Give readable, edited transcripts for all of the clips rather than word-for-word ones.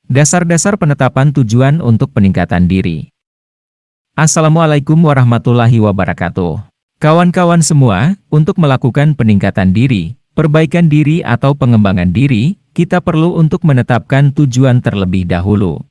Dasar-dasar penetapan tujuan untuk peningkatan diri. Assalamualaikum warahmatullahi wabarakatuh. Kawan-kawan semua, untuk melakukan peningkatan diri, perbaikan diri atau pengembangan diri, kita perlu untuk menetapkan tujuan terlebih dahulu.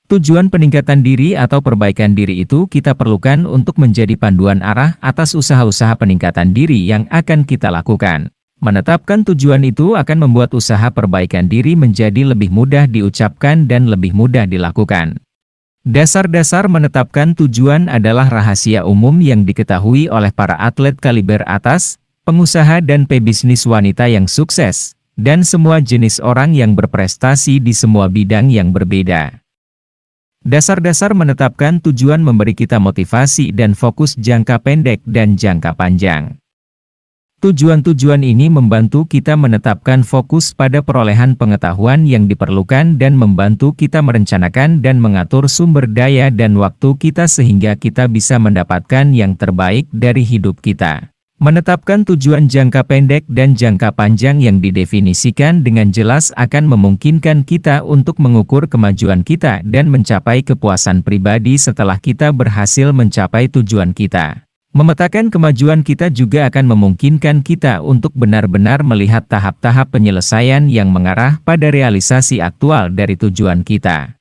Tujuan peningkatan diri atau perbaikan diri itu kita perlukan untuk menjadi panduan arah atas usaha-usaha peningkatan diri yang akan kita lakukan. Menetapkan tujuan itu akan membuat usaha perbaikan diri menjadi lebih mudah diucapkan dan lebih mudah dilakukan. Dasar-dasar menetapkan tujuan adalah rahasia umum yang diketahui oleh para atlet kaliber atas, pengusaha dan pebisnis wanita yang sukses, dan semua jenis orang yang berprestasi di semua bidang yang berbeda. Dasar-dasar menetapkan tujuan memberi kita motivasi dan fokus jangka pendek dan jangka panjang. Tujuan-tujuan ini membantu kita menetapkan fokus pada perolehan pengetahuan yang diperlukan dan membantu kita merencanakan dan mengatur sumber daya dan waktu kita sehingga kita bisa mendapatkan yang terbaik dari hidup kita. Menetapkan tujuan jangka pendek dan jangka panjang yang didefinisikan dengan jelas akan memungkinkan kita untuk mengukur kemajuan kita dan mencapai kepuasan pribadi setelah kita berhasil mencapai tujuan kita. Memetakan kemajuan kita juga akan memungkinkan kita untuk benar-benar melihat tahap-tahap penyelesaian yang mengarah pada realisasi aktual dari tujuan kita.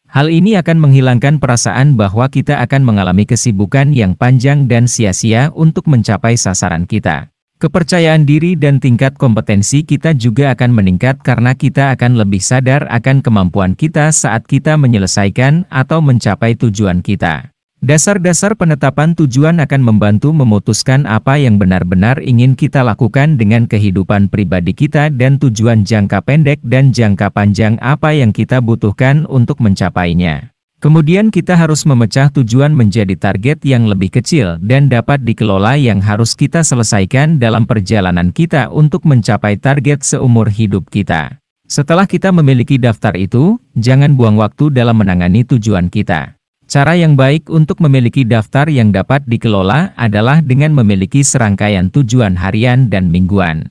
Hal ini akan menghilangkan perasaan bahwa kita akan mengalami kesibukan yang panjang dan sia-sia untuk mencapai sasaran kita. Kepercayaan diri dan tingkat kompetensi kita juga akan meningkat karena kita akan lebih sadar akan kemampuan kita saat kita menyelesaikan atau mencapai tujuan kita. Dasar-dasar penetapan tujuan akan membantu memutuskan apa yang benar-benar ingin kita lakukan dengan kehidupan pribadi kita dan tujuan jangka pendek dan jangka panjang apa yang kita butuhkan untuk mencapainya. Kemudian kita harus memecah tujuan menjadi target yang lebih kecil dan dapat dikelola yang harus kita selesaikan dalam perjalanan kita untuk mencapai target seumur hidup kita. Setelah kita memiliki daftar itu, jangan buang waktu dalam menangani tujuan kita. Cara yang baik untuk memiliki daftar yang dapat dikelola adalah dengan memiliki serangkaian tujuan harian dan mingguan.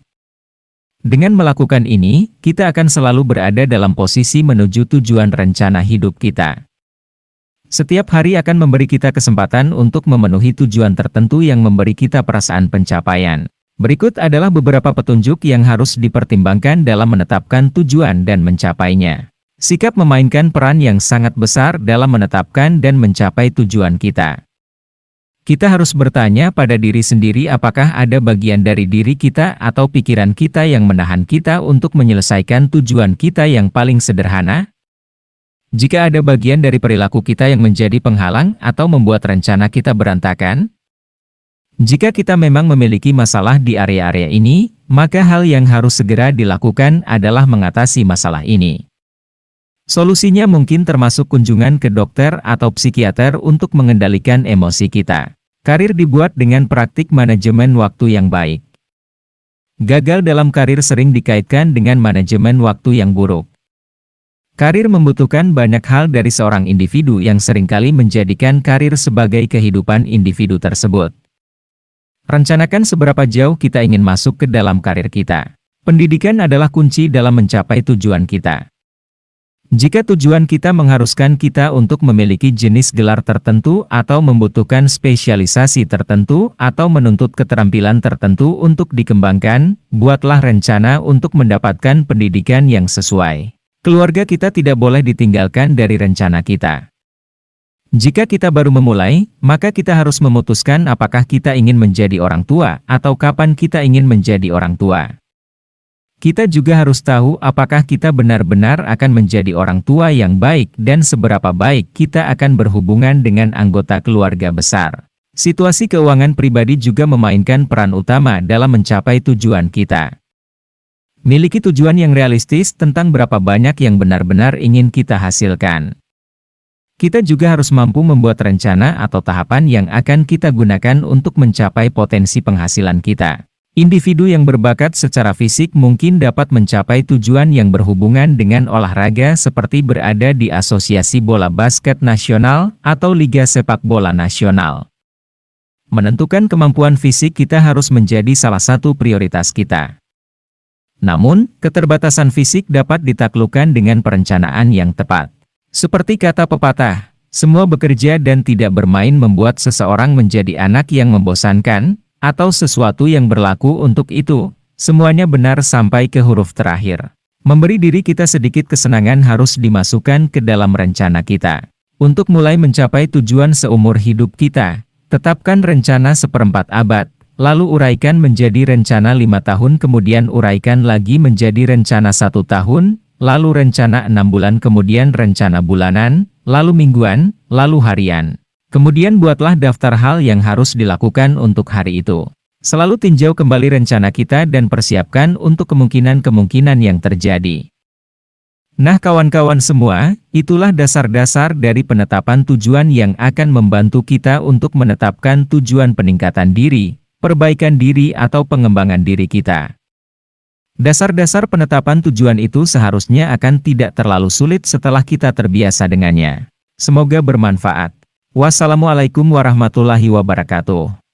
Dengan melakukan ini, kita akan selalu berada dalam posisi menuju tujuan rencana hidup kita. Setiap hari akan memberi kita kesempatan untuk memenuhi tujuan tertentu yang memberi kita perasaan pencapaian. Berikut adalah beberapa petunjuk yang harus dipertimbangkan dalam menetapkan tujuan dan mencapainya. Sikap memainkan peran yang sangat besar dalam menetapkan dan mencapai tujuan kita. Kita harus bertanya pada diri sendiri apakah ada bagian dari diri kita atau pikiran kita yang menahan kita untuk menyelesaikan tujuan kita yang paling sederhana? Jika ada bagian dari perilaku kita yang menjadi penghalang atau membuat rencana kita berantakan? Jika kita memang memiliki masalah di area-area ini, maka hal yang harus segera dilakukan adalah mengatasi masalah ini. Solusinya mungkin termasuk kunjungan ke dokter atau psikiater untuk mengendalikan emosi kita. Karir dibuat dengan praktik manajemen waktu yang baik. Gagal dalam karir sering dikaitkan dengan manajemen waktu yang buruk. Karir membutuhkan banyak hal dari seorang individu yang seringkali menjadikan karir sebagai kehidupan individu tersebut. Rencanakan seberapa jauh kita ingin masuk ke dalam karir kita. Pendidikan adalah kunci dalam mencapai tujuan kita. Jika tujuan kita mengharuskan kita untuk memiliki jenis gelar tertentu atau membutuhkan spesialisasi tertentu atau menuntut keterampilan tertentu untuk dikembangkan, buatlah rencana untuk mendapatkan pendidikan yang sesuai. Keluarga kita tidak boleh ditinggalkan dari rencana kita. Jika kita baru memulai, maka kita harus memutuskan apakah kita ingin menjadi orang tua atau kapan kita ingin menjadi orang tua. Kita juga harus tahu apakah kita benar-benar akan menjadi orang tua yang baik dan seberapa baik kita akan berhubungan dengan anggota keluarga besar. Situasi keuangan pribadi juga memainkan peran utama dalam mencapai tujuan kita. Miliki tujuan yang realistis tentang berapa banyak yang benar-benar ingin kita hasilkan. Kita juga harus mampu membuat rencana atau tahapan yang akan kita gunakan untuk mencapai potensi penghasilan kita. Individu yang berbakat secara fisik mungkin dapat mencapai tujuan yang berhubungan dengan olahraga seperti berada di Asosiasi Bola Basket Nasional atau Liga Sepak Bola Nasional. Menentukan kemampuan fisik kita harus menjadi salah satu prioritas kita. Namun, keterbatasan fisik dapat ditaklukkan dengan perencanaan yang tepat. Seperti kata pepatah, semua bekerja dan tidak bermain membuat seseorang menjadi anak yang membosankan, atau sesuatu yang berlaku untuk itu. Semuanya benar sampai ke huruf terakhir. Memberi diri kita sedikit kesenangan harus dimasukkan ke dalam rencana kita. Untuk mulai mencapai tujuan seumur hidup kita, tetapkan rencana seperempat abad, lalu uraikan menjadi rencana 5 tahun, kemudian uraikan lagi menjadi rencana 1 tahun, lalu rencana 6 bulan, kemudian rencana bulanan, lalu mingguan, lalu harian. Kemudian buatlah daftar hal yang harus dilakukan untuk hari itu. Selalu tinjau kembali rencana kita dan persiapkan untuk kemungkinan-kemungkinan yang terjadi. Nah kawan-kawan semua, itulah dasar-dasar dari penetapan tujuan yang akan membantu kita untuk menetapkan tujuan peningkatan diri, perbaikan diri atau pengembangan diri kita. Dasar-dasar penetapan tujuan itu seharusnya akan tidak terlalu sulit setelah kita terbiasa dengannya. Semoga bermanfaat. Wassalamualaikum warahmatullahi wabarakatuh.